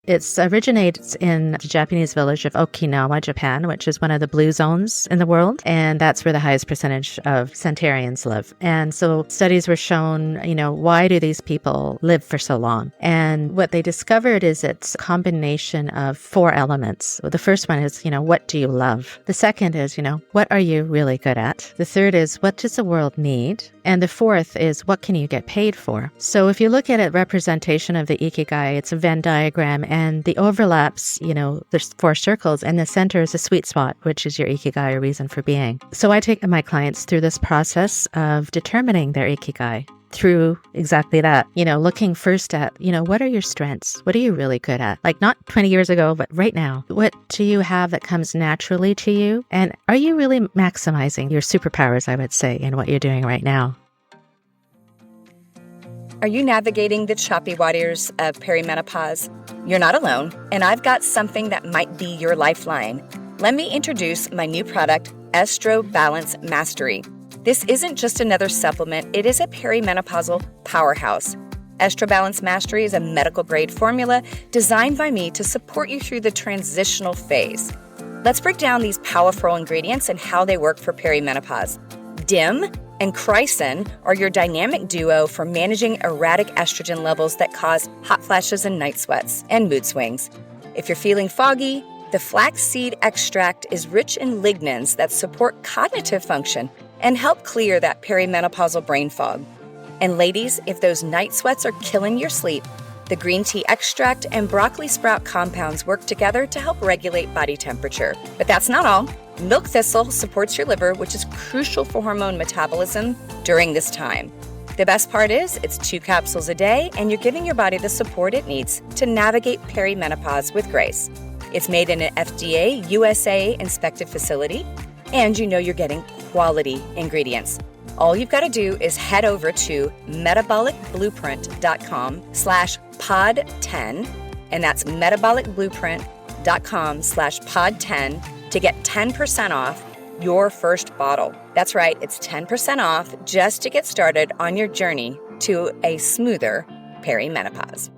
It originates in the Japanese village of Okinawa, Japan, which is one of the blue zones in the world. And that's where the highest percentage of centenarians live. And so studies were shown, why do these people live for so long? And what they discovered is it's a combination of 4 elements. The first one is, what do you love? The second is, what are you really good at? The third is, what does the world need? And the fourth is, what can you get paid for? So if you look at a representation of the ikigai, it's a Venn diagram, and the overlaps, there's 4 circles, and the center is a sweet spot, which is your ikigai, or reason for being. So I take my clients through this process of determining their ikigai through exactly that, looking first at, what are your strengths? What are you really good at? Like not 20 years ago, but right now. What do you have that comes naturally to you? And are you really maximizing your superpowers, I would say, in what you're doing right now? Are you navigating the choppy waters of perimenopause? You're not alone, and I've got something that might be your lifeline. Let me introduce my new product, Estro Balance Mastery. This isn't just another supplement, it is a perimenopausal powerhouse. Estro Balance Mastery is a medical-grade formula designed by me to support you through the transitional phase. Let's break down these powerful ingredients and how they work for perimenopause. DIM and Chrysin are your dynamic duo for managing erratic estrogen levels that cause hot flashes and night sweats and mood swings. If you're feeling foggy, the flaxseed extract is rich in lignans that support cognitive function and help clear that perimenopausal brain fog. And ladies, if those night sweats are killing your sleep, the green tea extract and broccoli sprout compounds work together to help regulate body temperature. But that's not all. Milk thistle supports your liver, which is crucial for hormone metabolism during this time. The best part is it's 2 capsules a day, and you're giving your body the support it needs to navigate perimenopause with grace. It's made in an FDA USA inspected facility, and you're getting quality ingredients. All you've got to do is head over to metabolicblueprint.com/pod10, and that's metabolicblueprint.com/pod10 to get 10% off your first bottle. That's right, it's 10% off just to get started on your journey to a smoother perimenopause.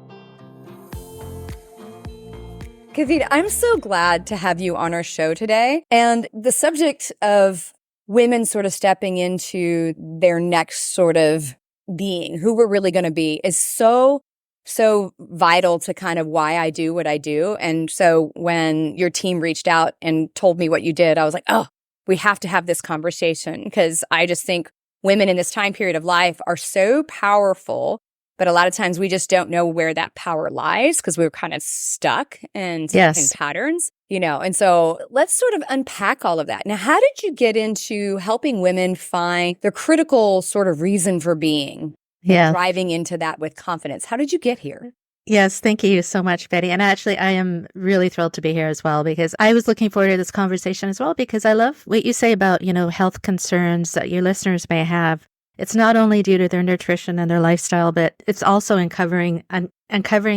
Kavita, I'm so glad to have you on our show today. And the subject of women sort of stepping into their next sort of being, who we're really going to be, is so vital to kind of why I do what I do. And so when your team reached out and told me what you did, I was like, oh, we have to have this conversation, because I just think women in this time period of life are so powerful, but a lot of times we just don't know where that power lies because we're kind of stuck in patterns, And so let's sort of unpack all of that. Now, how did you get into helping women find their critical sort of reason for being? Driving into that with confidence. How did you get here? Yes, thank you so much, Betty. And actually, I am really thrilled to be here as well, because I was looking forward to this conversation as well, because I love what you say about, health concerns that your listeners may have. It's not only due to their nutrition and their lifestyle, but it's also uncovering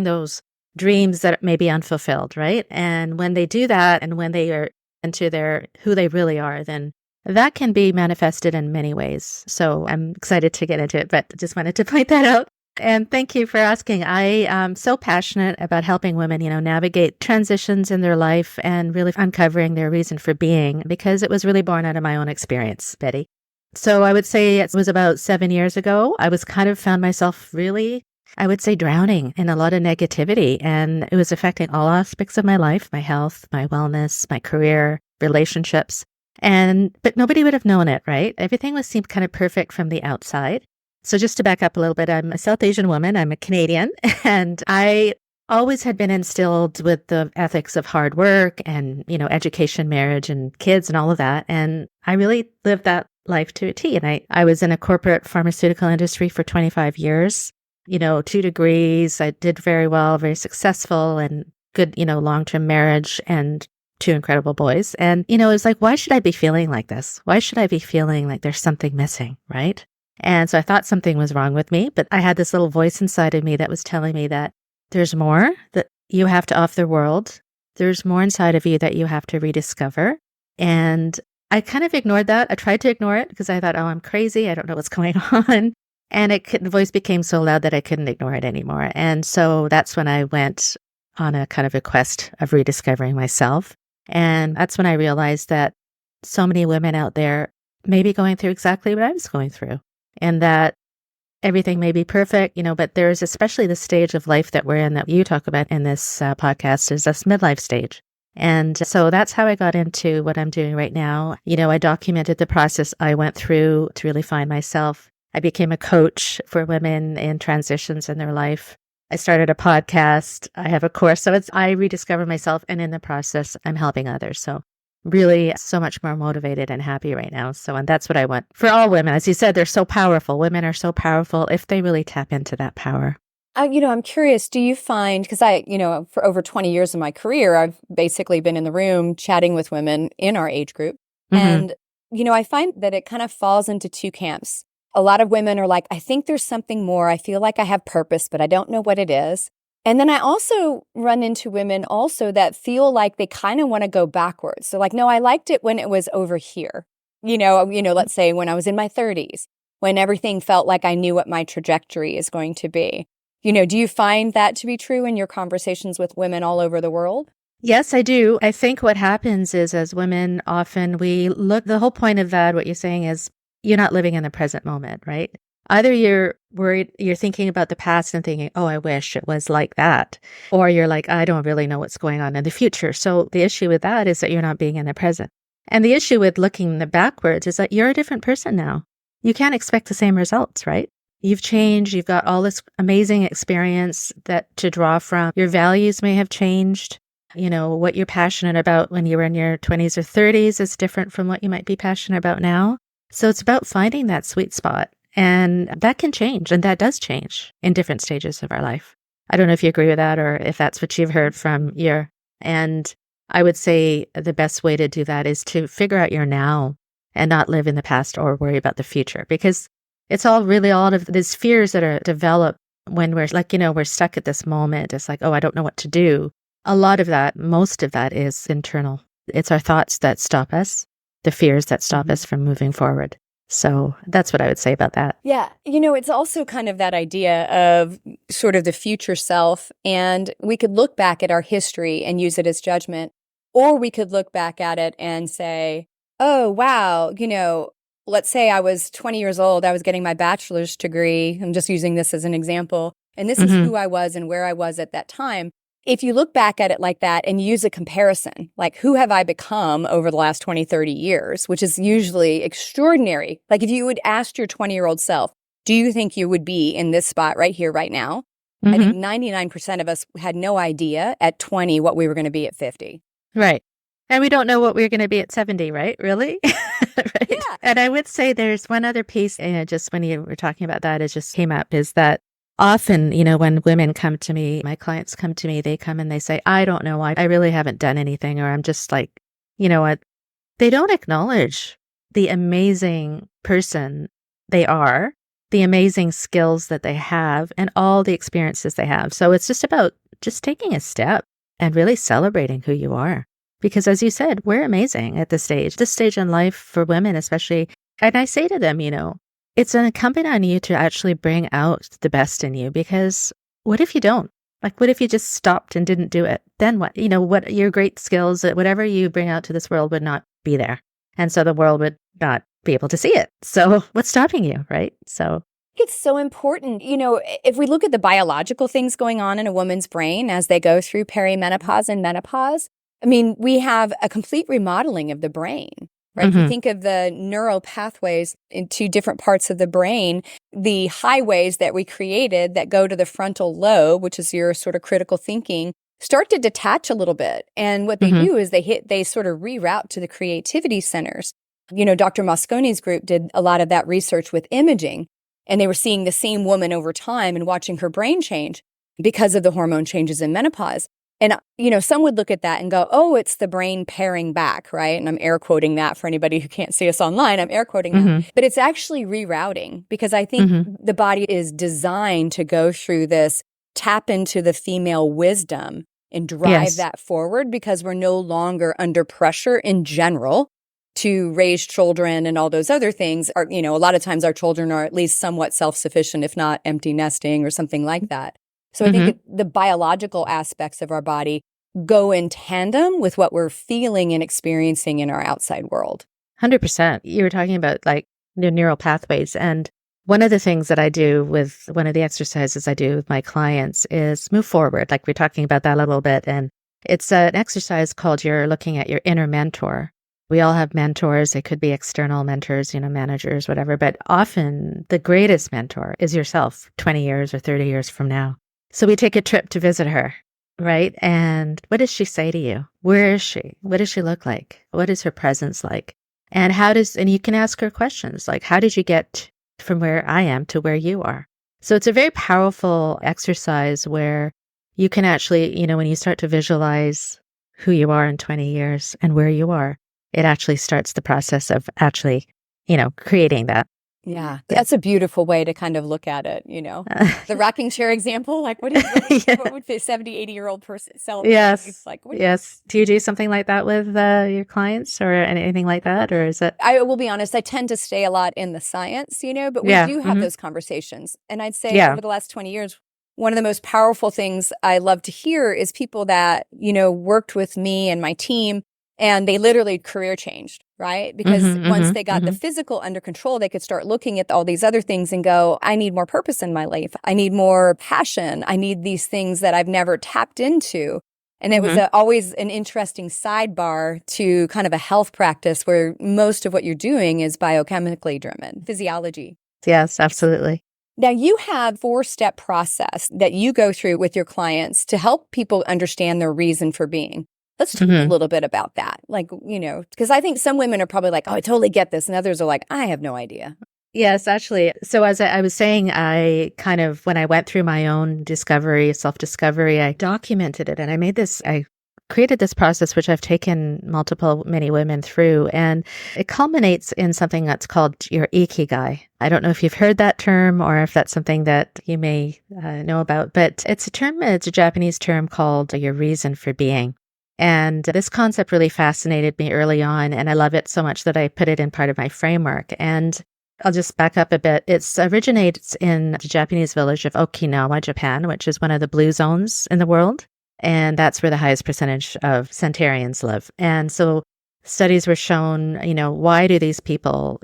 those dreams that may be unfulfilled, right? And when they do that, and when they are into who they really are, then that can be manifested in many ways. So I'm excited to get into it, but just wanted to point that out. And thank you for asking. I am so passionate about helping women, navigate transitions in their life and really uncovering their reason for being, because it was really born out of my own experience, Betty. So I would say it was about 7 years ago. I was kind of found myself really, I would say, drowning in a lot of negativity, and it was affecting all aspects of my life, my health, my wellness, my career, relationships. But nobody would have known it, right? Everything seemed kind of perfect from the outside. So just to back up a little bit, I'm a South Asian woman. I'm a Canadian, and I always had been instilled with the ethics of hard work and, education, marriage, and kids and all of that. And I really lived that life to a T. And I was in a corporate pharmaceutical industry for 25 years, 2 degrees. I did very well, very successful, and good, long-term marriage and 2 incredible boys. And, it was like, why should I be feeling like this? Why should I be feeling like there's something missing, right? And so I thought something was wrong with me, but I had this little voice inside of me that was telling me that there's more that you have to offer the world. There's more inside of you that you have to rediscover. And I kind of ignored that. I tried to ignore it because I thought, oh, I'm crazy. I don't know what's going on. And the voice became so loud that I couldn't ignore it anymore. And so that's when I went on a kind of a quest of rediscovering myself. And that's when I realized that so many women out there may be going through exactly what I was going through, and that everything may be perfect, but there's especially the stage of life that we're in that you talk about in this podcast is this midlife stage. And so that's how I got into what I'm doing right now. I documented the process I went through to really find myself. I became a coach for women in transitions in their life. I started a podcast. I have a course. So I rediscovered myself, and in the process, I'm helping others. So really so much more motivated and happy right now. And that's what I want for all women. As you said, they're so powerful. Women are so powerful if they really tap into that power. I'm curious, do you find, because for over 20 years of my career, I've basically been in the room chatting with women in our age group. And, I find that it kind of falls into two camps. A lot of women are like, I think there's something more. I feel like I have purpose, but I don't know what it is. And then I also run into women also that feel like they kind of want to go backwards. So like, no, I liked it when it was over here. Let's say when I was in my 30s, when everything felt like I knew what my trajectory is going to be. Do you find that to be true in your conversations with women all over the world? Yes, I do. I think what happens is as women, often the whole point of that, what you're saying is you're not living in the present moment, right? Either you're worried, you're thinking about the past and thinking, oh, I wish it was like that. Or you're like, I don't really know what's going on in the future. So the issue with that is that you're not being in the present. And the issue with looking backwards is that you're a different person now. You can't expect the same results, right? You've changed. You've got all this amazing experience to draw from. Your values may have changed. What you're passionate about when you were in your 20s or 30s is different from what you might be passionate about now. So it's about finding that sweet spot. And that can change, and that does change in different stages of our life. I don't know if you agree with that or if that's what you've heard from and I would say the best way to do that is to figure out your now and not live in the past or worry about the future, because it's all of these fears that are developed when we're like, we're stuck at this moment. It's like, oh, I don't know what to do. Most of that is internal. It's our thoughts that stop us, the fears that stop us from moving forward. So that's what I would say about that. Yeah. It's also kind of that idea of sort of the future self. And we could look back at our history and use it as judgment, or we could look back at it and say, oh, wow, let's say I was 20 years old. I was getting my bachelor's degree. I'm just using this as an example. And this is who I was and where I was at that time. If you look back at it like that and use a comparison, like who have I become over the last 20, 30 years, which is usually extraordinary. Like if you would ask your 20-year-old self, do you think you would be in this spot right here, right now? I think 99% of us had no idea at 20 what we were going to be at 50. Right. And we don't know what we're going to be at 70, right? Really? Right. Yeah. And I would say there's one other piece, just when you were talking about that, it just came up, is that often, when women come to me, my clients come to me, they come and they say, I don't know, I really haven't done anything, or I'm just like, what? They don't acknowledge the amazing person they are, the amazing skills that they have, and all the experiences they have. So it's just about just taking a step and really celebrating who you are. Because as you said, we're amazing at this stage in life for women, especially. And I say to them, it's incumbent on you to actually bring out the best in you, because what if you don't? Like, what if you just stopped and didn't do it? Then what? What your great skills, whatever you bring out to this world would not be there. And so the world would not be able to see it. So what's stopping you, right? So it's so important. If we look at the biological things going on in a woman's brain as they go through perimenopause and menopause, we have a complete remodeling of the brain. Right? If you think of the neural pathways into different parts of the brain, the highways that we created that go to the frontal lobe, which is your sort of critical thinking, start to detach a little bit. And what they do is they sort of reroute to the creativity centers. Dr. Mosconi's group did a lot of that research with imaging, and they were seeing the same woman over time and watching her brain change because of the hormone changes in menopause. And, some would look at that and go, oh, it's the brain paring back, right? And I'm air quoting that for anybody who can't see us online. I'm air quoting that. But it's actually rerouting, because I think the body is designed to go through this, tap into the female wisdom and drive that forward, because we're no longer under pressure in general to raise children and all those other things. A lot of times our children are at least somewhat self-sufficient, if not empty nesting or something like that. So I think the biological aspects of our body go in tandem with what we're feeling and experiencing in our outside world. 100%. You were talking about like the neural pathways. And one of the things that I do with one of the exercises I do with my clients is move forward. Like we're talking about that a little bit. And it's an exercise called you're looking at your inner mentor. We all have mentors. They could be external mentors, managers, whatever. But often the greatest mentor is yourself 20 years or 30 years from now. So we take a trip to visit her, right? And what does she say to you? Where is she? What does she look like? What is her presence like? And and you can ask her questions like, how did you get from where I am to where you are? So it's a very powerful exercise where you can actually, when you start to visualize who you are in 20 years and where you are, it actually starts the process of actually, creating that. Yeah, that's a beautiful way to kind of look at it, The rocking chair example, like what would a 70, 80-year-old person sell? Yes. Like, yes. Do you do something like that with your clients or anything like that? Or is it? I will be honest, I tend to stay a lot in the science, but we do have those conversations. And I'd say over the last 20 years, one of the most powerful things I love to hear is people that, worked with me and my team, and they literally career changed, right? Because once they got the physical under control, they could start looking at all these other things and go, I need more purpose in my life. I need more passion. I need these things that I've never tapped into. And it was always an interesting sidebar to kind of a health practice where most of what you're doing is biochemically driven, physiology. Yes, absolutely. Now, you have a 4-step process that you go through with your clients to help people understand their reason for being. Let's talk a little bit about that. Like, because I think some women are probably like, oh, I totally get this. And others are like, I have no idea. Yes, actually. So as I was saying, when I went through my own self-discovery, I documented it and I created this process, which I've taken many women through, and it culminates in something that's called your ikigai. I don't know if you've heard that term or if that's something that you may know about, but it's a Japanese term called your reason for being. And this concept really fascinated me early on, and I love it so much that I put it in part of my framework. And I'll just back up a bit. It originates in the Japanese village of Okinawa, Japan, which is one of the blue zones in the world. And that's where the highest percentage of centenarians live. And so studies were shown, why do these people,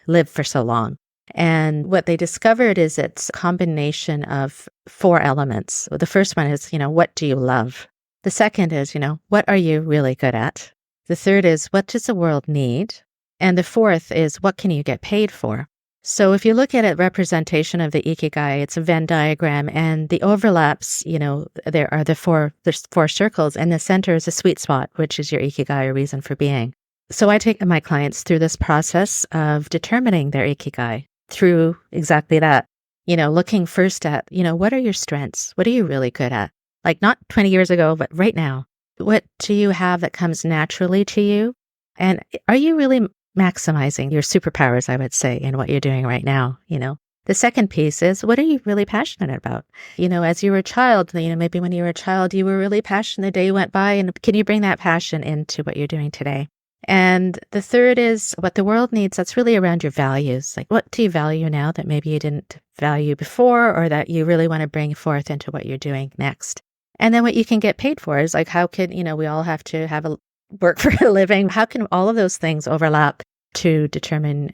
live for so long? And what they discovered is it's a combination of 4 elements. The first one is, what do you love? The second is, what are you really good at? The third is, what does the world need? And the fourth is, what can you get paid for? So if you look at a representation of the ikigai, it's a Venn diagram, and the overlaps, there's 4 circles, and the center is a sweet spot, which is your ikigai, or reason for being. So I take my clients through this process of determining their ikigai through exactly that, looking first at, what are your strengths? What are you really good at? Like not 20 years ago, but right now. What do you have that comes naturally to you? And are you really maximizing your superpowers, I would say, in what you're doing right now? The second piece is, what are you really passionate about? As you were a child, maybe when you were a child, you were really passionate the day went by, and can you bring that passion into what you're doing today? And the third is what the world needs. That's really around your values. Like, what do you value now that maybe you didn't value before, or that you really want to bring forth into what you're doing next? And then what you can get paid for is like, how can, we all have to have a work for a living. How can all of those things overlap to determine,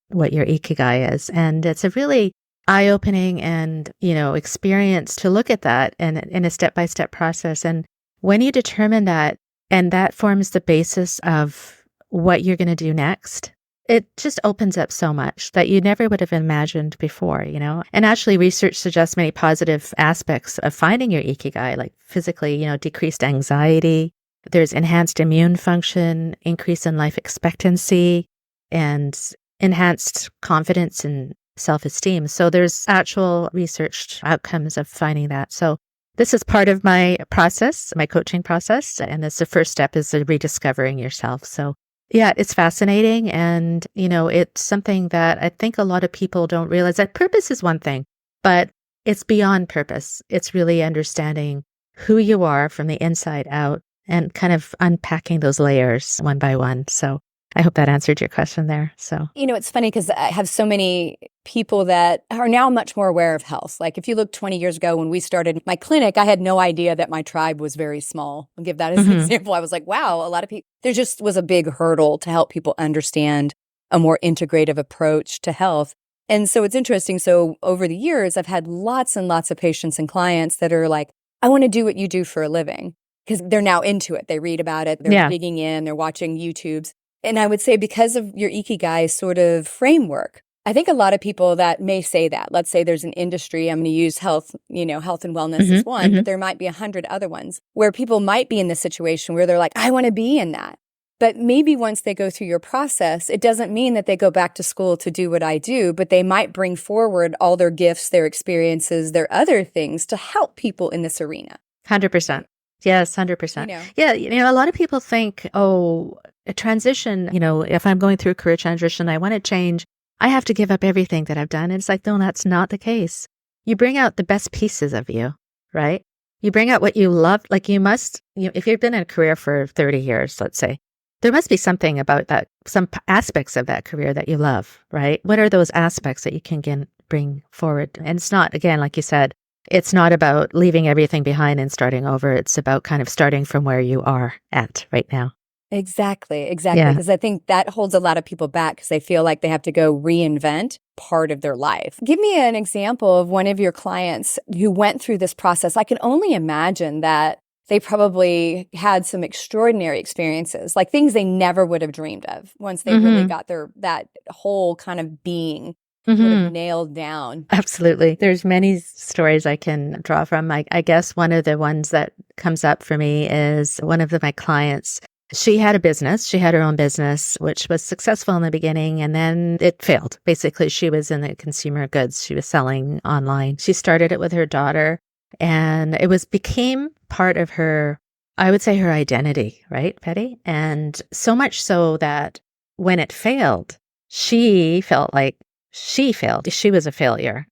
what your ikigai is? And it's a really eye-opening and, experience to look at that and in a step-by-step process. And when you determine that, and that forms the basis of what you're going to do next, it just opens up so much that you never would have imagined before, And actually, research suggests many positive aspects of finding your ikigai, like physically, decreased anxiety. There's enhanced immune function, increase in life expectancy, and enhanced confidence and self-esteem. So there's actual research outcomes of finding that. So this is part of my process, my coaching process. And that's the first step, is rediscovering yourself. So yeah, it's fascinating. And, it's something that I think a lot of people don't realize, that purpose is one thing, but it's beyond purpose. It's really understanding who you are from the inside out and kind of unpacking those layers one by one. So I hope that answered your question there. So, It's funny because I have so many people that are now much more aware of health. Like if you look 20 years ago when we started my clinic, I had no idea that my tribe was very small. I'll give that as an example. I was like, wow, a lot of people, there just was a big hurdle to help people understand a more integrative approach to health. And so it's interesting. So over the years, I've had lots and lots of patients and clients that are like, I want to do what you do for a living, because they're now into it. They read about it. They're digging in. They're watching YouTubes. And I would say because of your ikigai sort of framework, I think a lot of people that may say that, let's say there's an industry, I'm going to use health, health and wellness is one, but there might be 100 other ones where people might be in the situation where they're like, I want to be in that. But maybe once they go through your process, it doesn't mean that they go back to school to do what I do, but they might bring forward all their gifts, their experiences, their other things to help people in this arena. 100%. Yes, 100%. Yeah, a lot of people think, a transition, if I'm going through a career transition, I want to change, I have to give up everything that I've done. And it's like, no, that's not the case. You bring out the best pieces of you, right? You bring out what you love. Like you must, if you've been in a career for 30 years, let's say, there must be something about that, some aspects of that career that you love, right? What are those aspects that you can bring forward? And it's not, again, like you said, it's not about leaving everything behind and starting over. It's about kind of starting from where you are at right now. Exactly. Because I think that holds a lot of people back because they feel like they have to go reinvent part of their life. Give me an example of one of your clients who went through this process. I can only imagine that they probably had some extraordinary experiences, like things they never would have dreamed of once they really got that whole kind of being sort of nailed down. Absolutely. There's many stories I can draw from. I guess one of the ones that comes up for me is one of my clients. She had a business. She had her own business, which was successful in the beginning, and then it failed. Basically, she was in the consumer goods. She was selling online. She started it with her daughter, and it became part of her, I would say, her identity, right, Betty? And so much so that when it failed, she felt like she failed. She was a failure.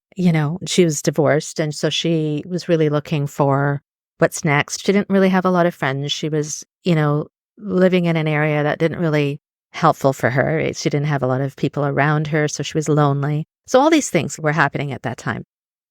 She was divorced, and so she was really looking for what's next. She didn't really have a lot of friends. She was, living in an area that didn't really helpful for her. Right? She didn't have a lot of people around her, so she was lonely. So all these things were happening at that time.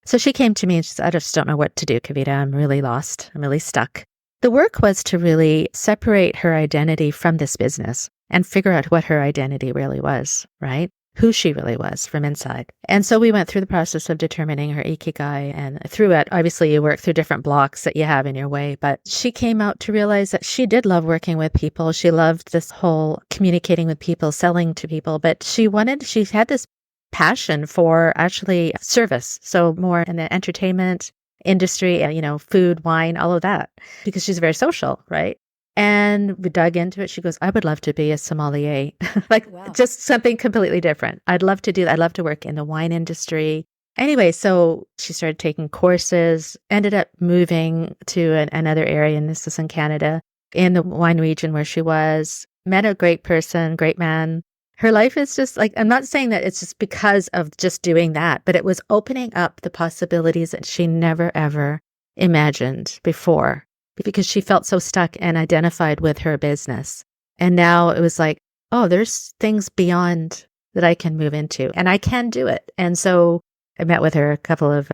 So she came to me and she said, I just don't know what to do, Kavita. I'm really lost. I'm really stuck. The work was to really separate her identity from this business and figure out what her identity really was, right? Who she really was from inside. And so we went through the process of determining her ikigai, and through it, obviously you work through different blocks that you have in your way, but she came out to realize that she did love working with people. She loved this whole communicating with people, selling to people, but she had this passion for actually service. So more in the entertainment industry, food, wine, all of that, because she's very social, right? And we dug into it. She goes, I would love to be a sommelier, just something completely different. I'd love to do that. I'd love to work in the wine industry. Anyway, so she started taking courses, ended up moving to another area, and this is in Canada, in the wine region where she was, met a great person, great man. Her life is just like, I'm not saying that it's just because of just doing that, but it was opening up the possibilities that she never, ever imagined before, because she felt so stuck and identified with her business. And now it was like, oh, there's things beyond that I can move into, and I can do it. And so I met with her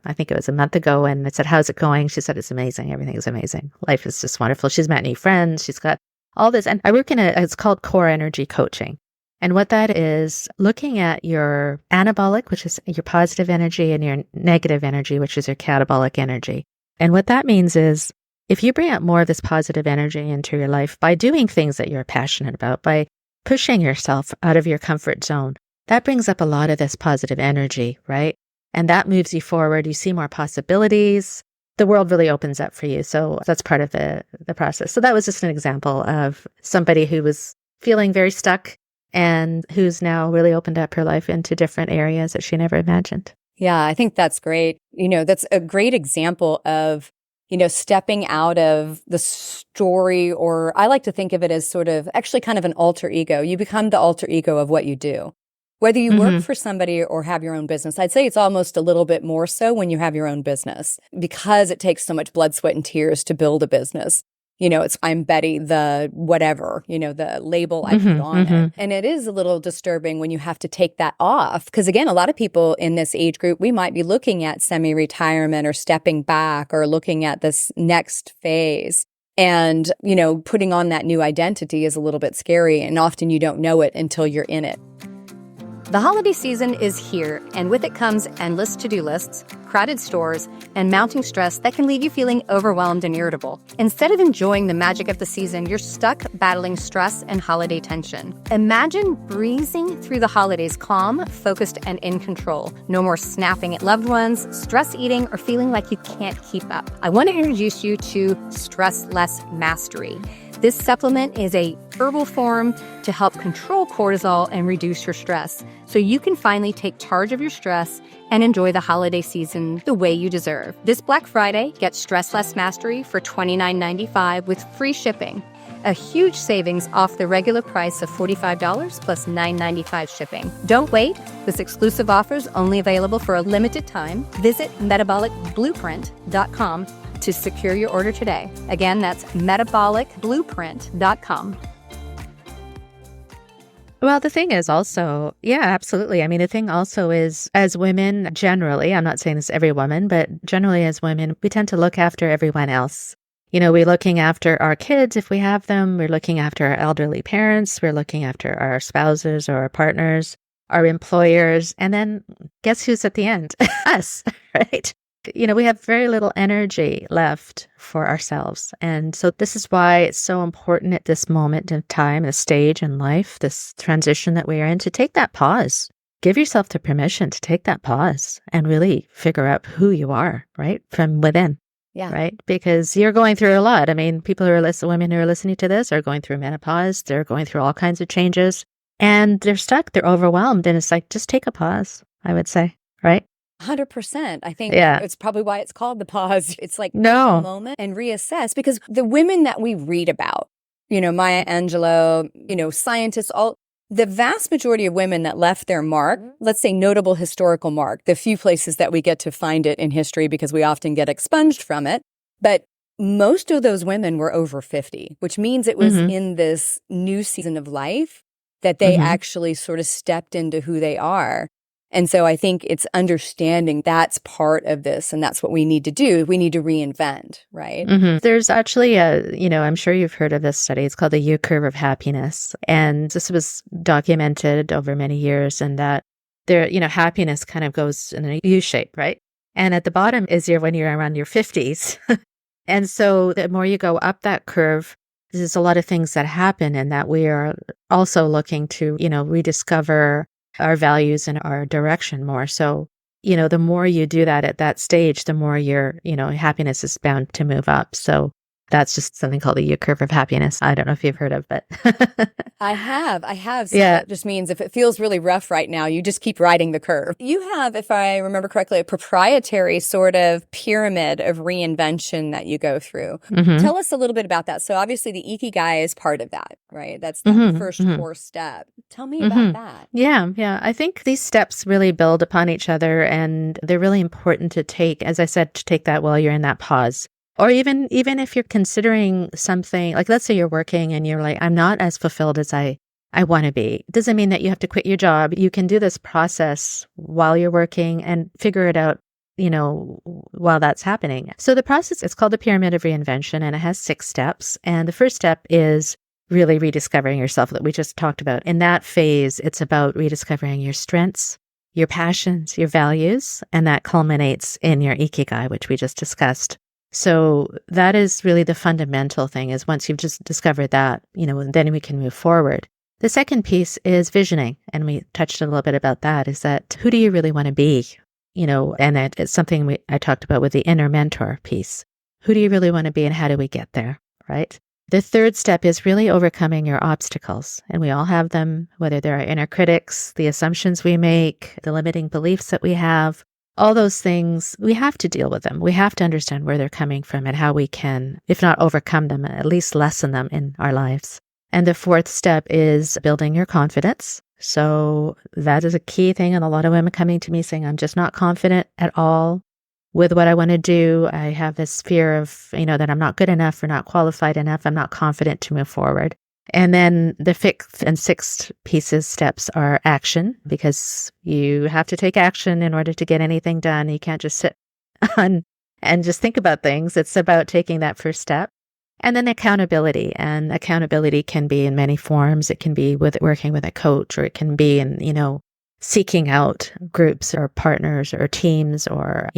I think it was a month ago, and I said, how's it going? She said, it's amazing. Everything is amazing. Life is just wonderful. She's met new friends. She's got all this. And I work it's called core energy coaching. And what that is, looking at your anabolic, which is your positive energy, and your negative energy, which is your catabolic energy. And what that means is, if you bring out more of this positive energy into your life by doing things that you're passionate about, by pushing yourself out of your comfort zone, that brings up a lot of this positive energy, right? And that moves you forward. You see more possibilities. The world really opens up for you. So that's part of the process. So that was just an example of somebody who was feeling very stuck and who's now really opened up her life into different areas that she never imagined. Yeah, I think that's great. That's a great example of, stepping out of the story, or I like to think of it as sort of actually kind of an alter ego. You become the alter ego of what you do. Whether you work for somebody or have your own business, I'd say it's almost a little bit more so when you have your own business, because it takes so much blood, sweat, and tears to build a business. I'm Betty, the whatever, the label I put on it. And it is a little disturbing when you have to take that off. Because again, a lot of people in this age group, we might be looking at semi-retirement or stepping back or looking at this next phase. And, putting on that new identity is a little bit scary. And often you don't know it until you're in it. The holiday season is here, and with it comes endless to-do lists, crowded stores, and mounting stress that can leave you feeling overwhelmed and irritable. Instead of enjoying the magic of the season, you're stuck battling stress and holiday tension. Imagine breezing through the holidays calm, focused, and in control. No more snapping at loved ones, stress eating, or feeling like you can't keep up. I want to introduce you to Stress Less Mastery. This supplement is a herbal form to help control cortisol and reduce your stress, so you can finally take charge of your stress and enjoy the holiday season the way you deserve. This Black Friday, get Stress Less Mastery for $29.95 with free shipping. A huge savings off the regular price of $45 plus $9.95 shipping. Don't wait. This exclusive offer is only available for a limited time. Visit metabolicblueprint.com to secure your order today. Again, that's metabolicblueprint.com. Well, the thing is also, yeah, absolutely. I mean, the thing also is, as women generally, I'm not saying this every woman, but generally as women, we tend to look after everyone else. We're looking after our kids if we have them. We're looking after our elderly parents. We're looking after our spouses or our partners, our employers. And then guess who's at the end? Us, right? We have very little energy left for ourselves. And so this is why it's so important at this moment in time, this stage in life, this transition that we are in, to take that pause. Give yourself the permission to take that pause and really figure out who you are, right? From within. Yeah. Right? Because you're going through a lot. I mean, women who are listening to this are going through menopause. They're going through all kinds of changes and they're stuck. They're overwhelmed. And it's like, just take a pause, I would say, right? 100%. I think it's probably why it's called the pause. It's like no a moment and reassess, because the women that we read about, Maya Angelou, scientists, the vast majority of women that left their mark, let's say notable historical mark, the few places that we get to find it in history because we often get expunged from it. But most of those women were over 50, which means it was in this new season of life that they actually sort of stepped into who they are. And so I think it's understanding that's part of this, and that's what we need to do. We need to reinvent, right? There's actually I'm sure you've heard of this study. It's called the U curve of happiness. And this was documented over many years, and that happiness kind of goes in a U shape, right? And at the bottom is when you're around your 50s. And so the more you go up that curve, there's a lot of things that happen, and that we are also looking to, rediscover our values and our direction more. So, the more you do that at that stage, the more your, happiness is bound to move up. So that's just something called the U curve of happiness. I don't know if you've heard of, but I have. So that just means if it feels really rough right now, you just keep riding the curve. You have, if I remember correctly, a proprietary sort of pyramid of reinvention that you go through. Tell us a little bit about that. So obviously the ikigai is part of that, right? That's the first core step. Tell me about that. Yeah. I think these steps really build upon each other, and they're really important to take, as I said, to take that while you're in that pause. Or even if you're considering something, like let's say you're working and you're like, I'm not as fulfilled as I want to be. It doesn't mean that you have to quit your job. You can do this process while you're working and figure it out, while that's happening. So the process is called the Pyramid of Reinvention, and it has 6 steps. And the first step is really rediscovering yourself that we just talked about. In that phase, it's about rediscovering your strengths, your passions, your values, and that culminates in your ikigai, which we just discussed. So that is really the fundamental thing, is once you've just discovered that, then we can move forward. The second piece is visioning. And we touched a little bit about that, is that who do you really want to be? And it's something I talked about with the inner mentor piece. Who do you really want to be, and how do we get there? Right. The third step is really overcoming your obstacles. And we all have them, whether they're our inner critics, the assumptions we make, the limiting beliefs that we have. All those things, we have to deal with them. We have to understand where they're coming from and how we can, if not overcome them, at least lessen them in our lives. And the fourth step is building your confidence. So that is a key thing. And a lot of women coming to me saying, I'm just not confident at all with what I want to do. I have this fear of, that I'm not good enough or not qualified enough. I'm not confident to move forward. And then the fifth and sixth steps are action, because you have to take action in order to get anything done. You can't just sit on and just think about things. It's about taking that first step. And then accountability. And accountability can be in many forms. It can be with working with a coach, or it can be in, seeking out groups or partners or teams or,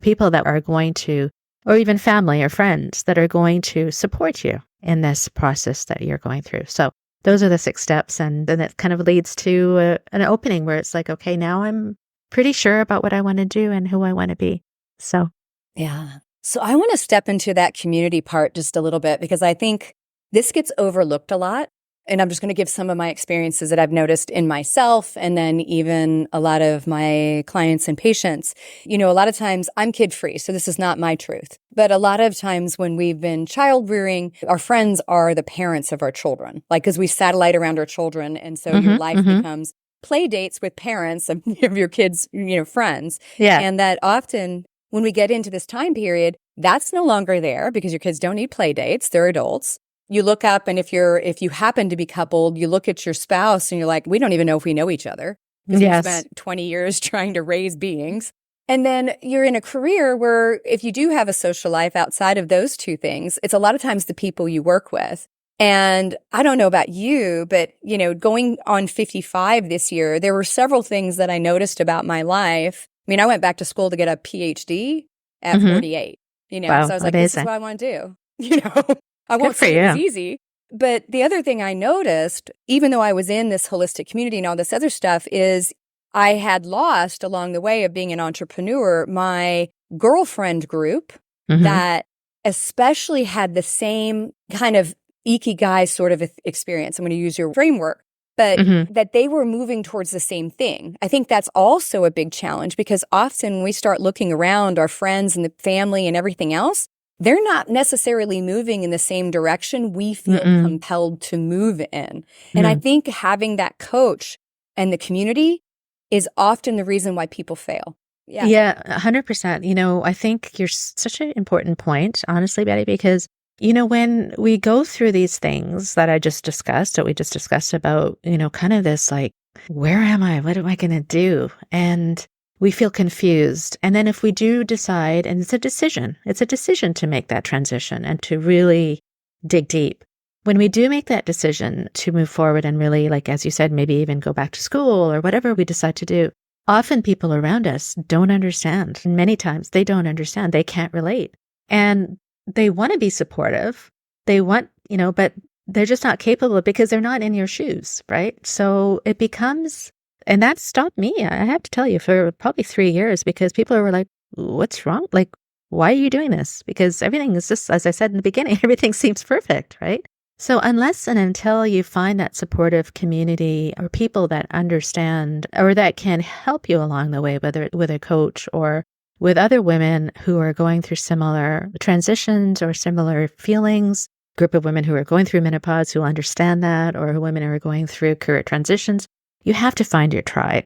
people that are going to, or even family or friends that are going to support you in this process that you're going through. So those are the 6 steps. And then it kind of leads to an opening where it's like, okay, now I'm pretty sure about what I want to do and who I want to be. So, yeah. So I want to step into that community part just a little bit, because I think this gets overlooked a lot. And I'm just going to give some of my experiences that I've noticed in myself, and then even a lot of my clients and patients. A lot of times I'm kid-free, so this is not my truth. But a lot of times when we've been child rearing, our friends are the parents of our children, like, because we satellite around our children. And so your life becomes play dates with parents of your kids, friends. yeah. And that often when we get into this time period, that's no longer there, because your kids don't need play dates. They're adults. You look up, and if you happen to be coupled, you look at your spouse and you're like, we don't even know if we know each other, because we spent 20 years trying to raise beings. And then you're in a career where if you do have a social life outside of those two things, it's a lot of times the people you work with. And I don't know about you, but, going on 55 this year, there were several things that I noticed about my life. I mean, I went back to school to get a PhD at 48, Wow, so I was like, amazing. this is what I want to do, I won't say it was easy. But the other thing I noticed, even though I was in this holistic community and all this other stuff, is I had lost along the way of being an entrepreneur my girlfriend group that especially had the same kind of ikigai sort of experience. I'm going to use your framework, but that they were moving towards the same thing. I think that's also a big challenge, because often when we start looking around our friends and the family and everything else, they're not necessarily moving in the same direction we feel compelled to move in. And I think having that coach and the community is often the reason why people fail. Yeah, 100%. I think you're such an important point, honestly, Betty, because, when we go through these things that I just discussed, that we just discussed about, kind of this like, where am I? What am I going to do? And we feel confused. And then if we do decide, and it's a decision to make that transition and to really dig deep. When we do make that decision to move forward and really, like, as you said, maybe even go back to school or whatever we decide to do, often people around us don't understand. And many times they don't understand. They can't relate. And they want to be supportive. They want, but they're just not capable because they're not in your shoes, right? So it becomes... And that stopped me, I have to tell you, for probably 3 years, because people were like, what's wrong? Like, why are you doing this? Because everything is just, as I said in the beginning, everything seems perfect, right? So unless and until you find that supportive community or people that understand or that can help you along the way, whether with a coach or with other women who are going through similar transitions or similar feelings, group of women who are going through menopause who understand that, or women who are going through career transitions, you have to find your tribe,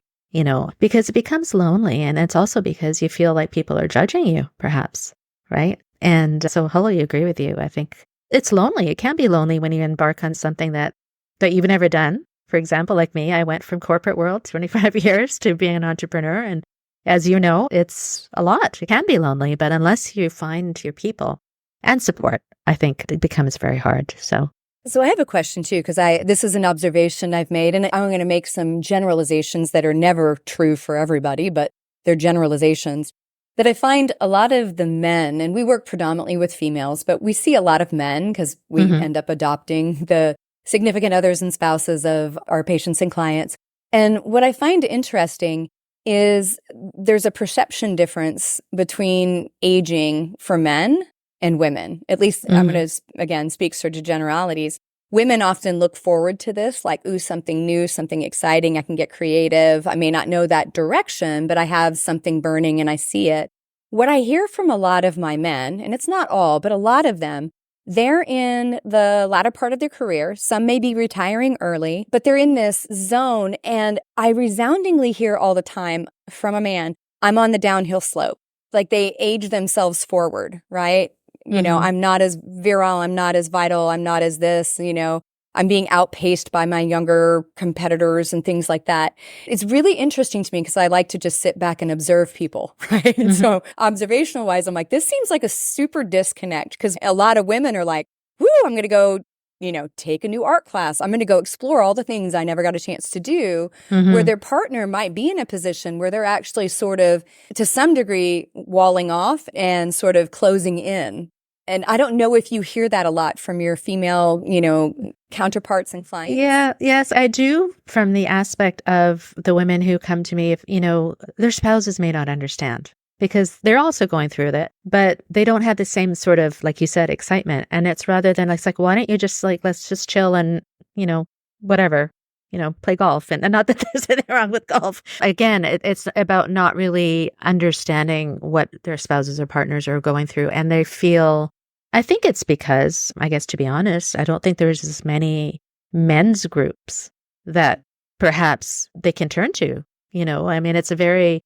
because it becomes lonely. And it's also because you feel like people are judging you, perhaps, right? And so wholly agree with you. I think it's lonely. It can be lonely when you embark on something that you've never done. For example, like me, I went from corporate world 25 years to being an entrepreneur. And as you know, it's a lot. It can be lonely, but unless you find your people and support, I think it becomes very hard. So I have a question too, because this is an observation I've made, and I'm going to make some generalizations that are never true for everybody, but they're generalizations that I find a lot of the men, and we work predominantly with females, but we see a lot of men because we end up adopting the significant others and spouses of our patients and clients. And what I find interesting is there's a perception difference between aging for men and women. At least I'm going to, again, speak sort of generalities. Women often look forward to this, like, ooh, something new, something exciting. I can get creative. I may not know that direction, but I have something burning and I see it. What I hear from a lot of my men, and it's not all, but a lot of them, they're in the latter part of their career. Some may be retiring early, but they're in this zone. And I resoundingly hear all the time from a man, I'm on the downhill slope. like they age themselves forward, right? You know, Mm-hmm. I'm not as virile, I'm not as vital, I'm not as this, you know, I'm being outpaced by my younger competitors and things like that. It's really interesting to me because I like to just sit back and observe people, right? And Mm-hmm. so observational wise, I'm like, this seems like a super disconnect because a lot of women are like, woo, I'm going to go, you know, take a new art class. I'm going to go explore all the things I never got a chance to do, where Mm-hmm. their partner might be in a position where they're actually sort of, to some degree, walling off and sort of closing in. And I don't know if you hear that a lot from your female, you know, counterparts and clients. Yeah, yes, I do from the aspect of the women who come to me, if, you know, their spouses may not understand because they're also going through that, but they don't have the same sort of, like you said, excitement. And it's rather than it's like, why don't you just like, let's just chill and, you know, whatever, you know, play golf. And not that there's anything wrong with golf. Again, it's about not really understanding what their spouses or partners are going through. And they feel, I think it's because, I guess, to be honest, I don't think there's as many men's groups that perhaps they can turn to. You know, I mean, it's a very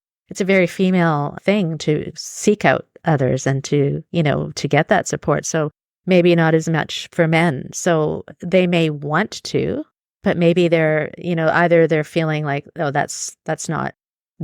female thing to seek out others and to, you know, to get that support. So maybe not as much for men. So they may want to, but maybe they're, you know, either they're feeling like, oh, that's not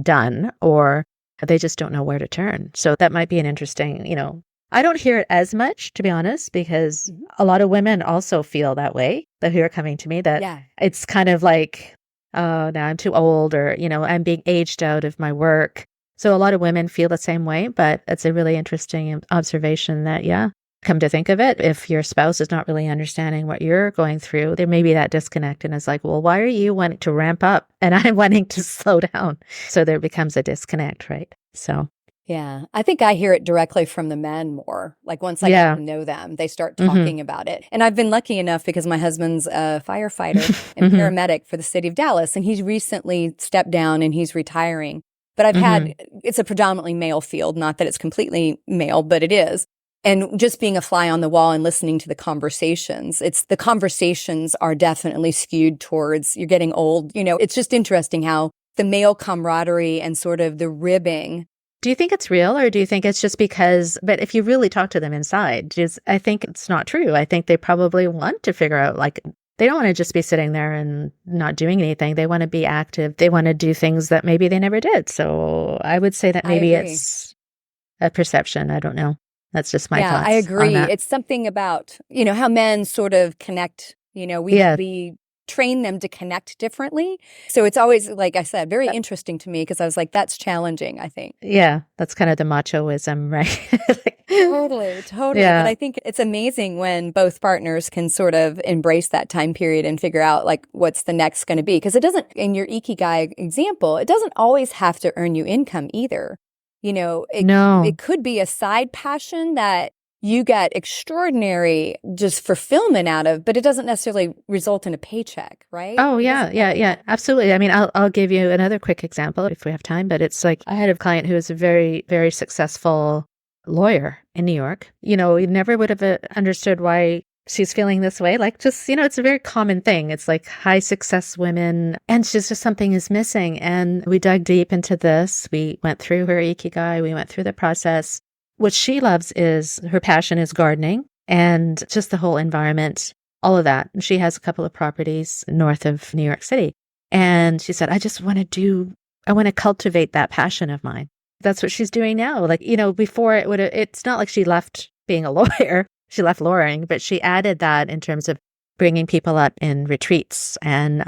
done, or they just don't know where to turn. So that might be an interesting, you know, I don't hear it as much, to be honest, because a lot of women also feel that way, that who are coming to me, that it's kind of like, oh, now I'm too old, or, you know, I'm being aged out of my work. So a lot of women feel the same way, but it's a really interesting observation that, yeah, come to think of it, if your spouse is not really understanding what you're going through, there may be that disconnect. And it's like, well, why are you wanting to ramp up and I'm wanting to slow down? So there becomes a disconnect, right? So. Yeah, I think I hear it directly from the men more. Like once I get to know them, they start talking about it. And I've been lucky enough because my husband's a firefighter and paramedic for the city of Dallas, and he's recently stepped down and he's retiring. But I've had, it's a predominantly male field, not that it's completely male, but it is. And just being a fly on the wall and listening to the conversations, the conversations are definitely skewed towards you're getting old. You know, it's just interesting how the male camaraderie and sort of the ribbing. Do you think it's real, or do you think it's just because, but if you really talk to them inside, I think it's not true. I think they probably want to figure out, like, they don't want to just be sitting there and not doing anything. They want to be active. They want to do things that maybe they never did. So I would say that maybe it's a perception. I don't know. That's just my thoughts. Yeah, I agree. On that. It's something about, you know, how men sort of connect, you know, we train them to connect differently. So it's always, like I said, very interesting to me because I was like, that's challenging, I think. Yeah, that's kind of the machoism, right? Totally. Yeah. But I think it's amazing when both partners can sort of embrace that time period and figure out like what's the next going to be. Because it doesn't, in your ikigai example, it doesn't always have to earn you income either. You know, it could be a side passion that you get extraordinary just fulfillment out of, but it doesn't necessarily result in a paycheck, right? Oh, yeah, absolutely. I mean, I'll give you another quick example if we have time, but it's like I had a client who was a very, very successful lawyer in New York. You know, we never would have understood why she's feeling this way. Like, just, you know, it's a very common thing. It's like high success women, and she's just something is missing. And we dug deep into this. We went through her ikigai. We went through the process. What she loves is, her passion is gardening and just the whole environment, all of that. And she has a couple of properties north of New York City. And she said, I want to cultivate that passion of mine. That's what she's doing now. Like, you know, before it's not like she left being a lawyer, she left lawyering, but she added that in terms of bringing people up in retreats and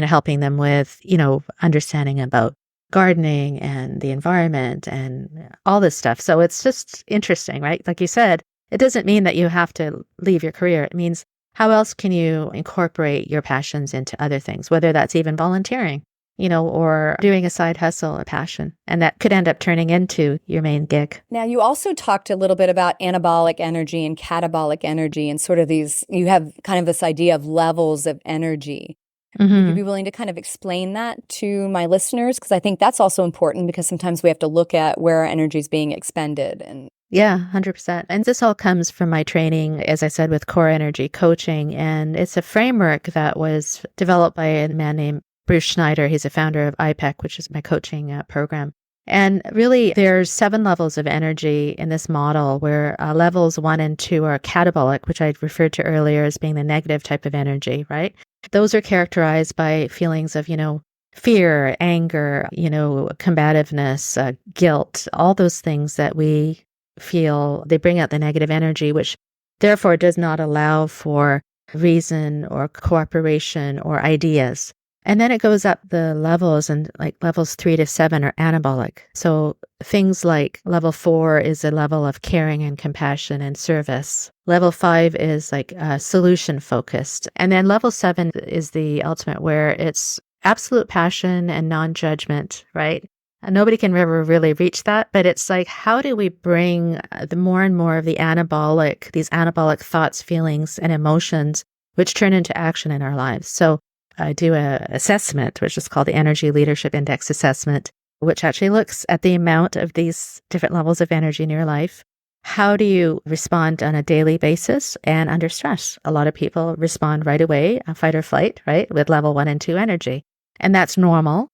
helping them with, you know, understanding about gardening and the environment and all this stuff. So it's just interesting, right? Like you said, it doesn't mean that you have to leave your career. It means how else can you incorporate your passions into other things, whether that's even volunteering, you know, or doing a side hustle, a passion, and that could end up turning into your main gig. Now, you also talked a little bit about anabolic energy and catabolic energy and sort of you have kind of this idea of levels of energy. Would you be willing to kind of explain that to my listeners? Because I think that's also important because sometimes we have to look at where our energy is being expended. And yeah, 100%. And this all comes from my training, as I said, with core energy coaching. And it's a framework that was developed by a man named Bruce Schneider. He's a founder of IPEC, which is my coaching program. And really, there's 7 levels of energy in this model where levels 1 and 2 are catabolic, which I referred to earlier as being the negative type of energy, right? Those are characterized by feelings of, fear, anger, combativeness, guilt, all those things that we feel, they bring out the negative energy, which therefore does not allow for reason or cooperation or ideas. And then it goes up the levels, and like levels 3 to 7 are anabolic. So things like level 4 is a level of caring and compassion and service. Level 5 is like solution focused. And then level 7 is the ultimate, where it's absolute passion and non-judgment, right? And nobody can ever really reach that, but it's like, how do we bring the more and more of these anabolic thoughts, feelings, and emotions, which turn into action in our lives? So I do a assessment, which is called the Energy Leadership Index Assessment, which actually looks at the amount of these different levels of energy in your life. How do you respond on a daily basis and under stress? A lot of people respond right away, fight or flight, right, with level 1 and 2 energy. And that's normal.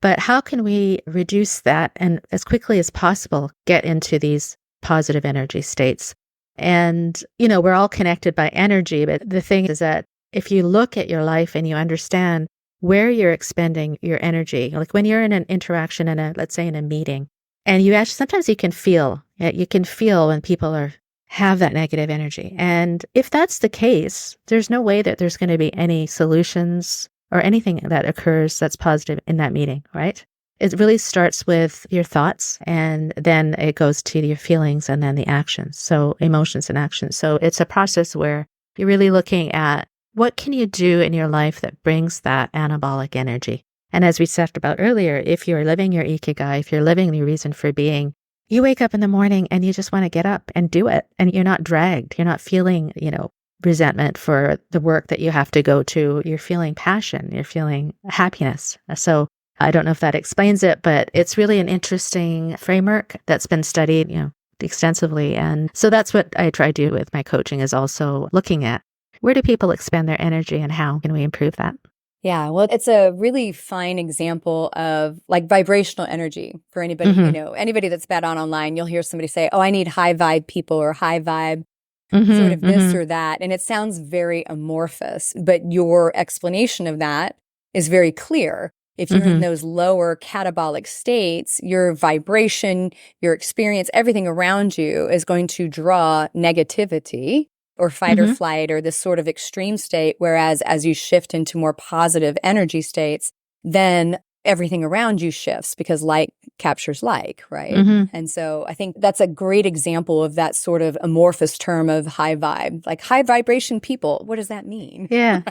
But how can we reduce that and as quickly as possible get into these positive energy states? And, we're all connected by energy, but the thing is that if you look at your life and you understand where you're expending your energy, like when you're in an interaction let's say in a meeting, and sometimes you can feel when people have that negative energy. And if that's the case, there's no way that there's going to be any solutions or anything that occurs that's positive in that meeting, right? It really starts with your thoughts, and then it goes to your feelings and then the actions. So emotions and actions. So it's a process where you're really looking at what can you do in your life that brings that anabolic energy? And as we talked about earlier, if you're living your ikigai, if you're living your reason for being, you wake up in the morning and you just want to get up and do it. And you're not dragged. You're not feeling, resentment for the work that you have to go to. You're feeling passion. You're feeling happiness. So I don't know if that explains it, but it's really an interesting framework that's been studied, extensively. And so that's what I try to do with my coaching, is also looking at where do people expend their energy and how can we improve that? Yeah, well, it's a really fine example of like vibrational energy for anybody, anybody that's bad online, you'll hear somebody say, oh, I need high vibe people or high vibe, sort of this or that. And it sounds very amorphous, but your explanation of that is very clear. If you're in those lower catabolic states, your vibration, your experience, everything around you is going to draw negativity or fight or flight or this sort of extreme state. Whereas as you shift into more positive energy states, then everything around you shifts because like captures like, right? And so I think that's a great example of that sort of amorphous term of high vibe, like high vibration people. What does that mean? Yeah.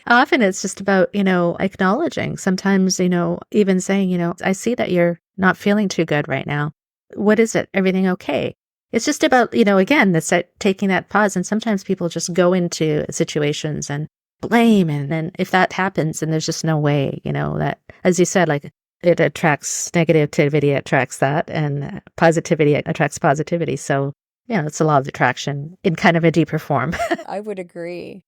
Often it's just about, acknowledging. Sometimes, even saying, I see that you're not feeling too good right now. What is it? Everything okay? It's just about, again, taking that pause. And sometimes people just go into situations and blame. And then if that happens, then there's just no way, that, as you said, like it attracts negativity, attracts that, and positivity attracts positivity. So, it's a law of attraction in kind of a deeper form. I would agree.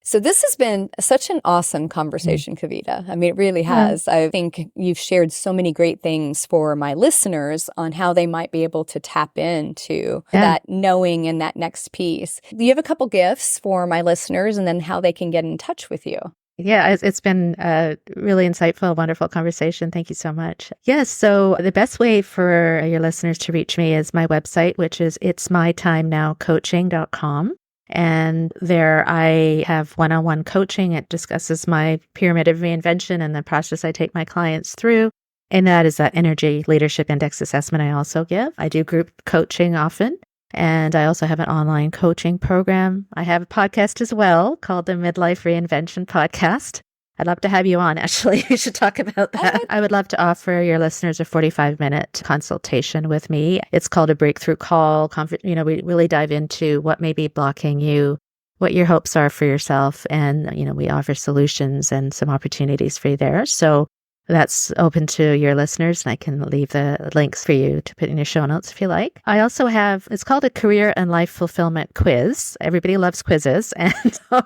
So this has been such an awesome conversation, Kavita. I mean, it really has. I think you've shared so many great things for my listeners on how they might be able to tap into that knowing and that next piece. Do you have a couple gifts for my listeners and then how they can get in touch with you? Yeah, it's been a really insightful, wonderful conversation. Thank you so much. Yes, so the best way for your listeners to reach me is my website, which is itsmytimenowcoaching.com. And there I have one-on-one coaching. It discusses my Pyramid of Reinvention and the process I take my clients through. And that is that Energy Leadership Index Assessment I also give. I do group coaching often. And I also have an online coaching program. I have a podcast as well called the Midlife Reinvention podcast. I'd love to have you on, actually. We should talk about that. I would love to offer your listeners a 45-minute consultation with me. It's called a breakthrough call. We really dive into what may be blocking you, what your hopes are for yourself. And, we offer solutions and some opportunities for you there. So that's open to your listeners, and I can leave the links for you to put in your show notes if you like. I also have, it's called a Career and Life Fulfillment Quiz. Everybody loves quizzes. And so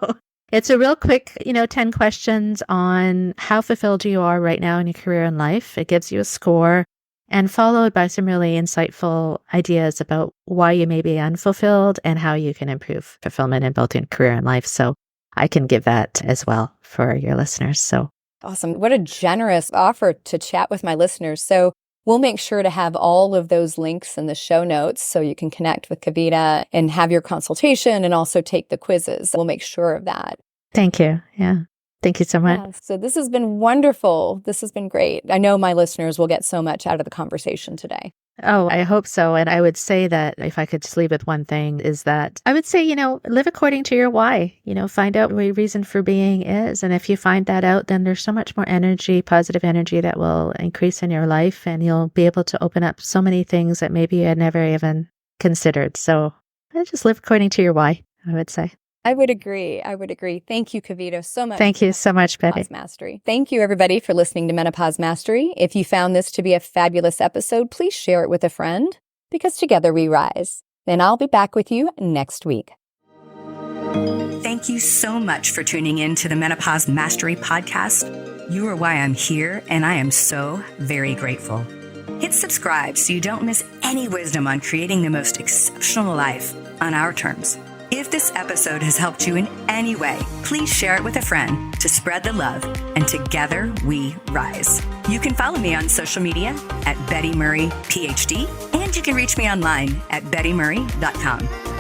it's a real quick, 10 questions on how fulfilled you are right now in your career and life. It gives you a score. and followed by some really insightful ideas about why you may be unfulfilled and how you can improve fulfillment in both in career and life. So I can give that as well for your listeners. So awesome. What a generous offer to chat with my listeners. So we'll make sure to have all of those links in the show notes so you can connect with Kavita and have your consultation and also take the quizzes. We'll make sure of that. thank you. Yeah. Thank you so much. Yeah, so this has been wonderful. This has been great. I know my listeners will get so much out of the conversation today. Oh, I hope so. And I would say that if I could just leave with one thing is that I would say, live according to your why, find out what your reason for being is. And if you find that out, then there's so much more energy, positive energy that will increase in your life. And you'll be able to open up so many things that maybe you had never even considered. So just live according to your why, I would say. I would agree. Thank you, Kavita, so much. Thank you so much, Betty. Menopause Mastery. Thank you, everybody, for listening to Menopause Mastery. If you found this to be a fabulous episode, please share it with a friend, because together we rise. And I'll be back with you next week. Thank you so much for tuning in to the Menopause Mastery podcast. You are why I'm here, and I am so very grateful. Hit subscribe so you don't miss any wisdom on creating the most exceptional life on our terms. If this episode has helped you in any way, please share it with a friend to spread the love, and together we rise. You can follow me on social media at Betty Murray, PhD, and you can reach me online at bettymurray.com.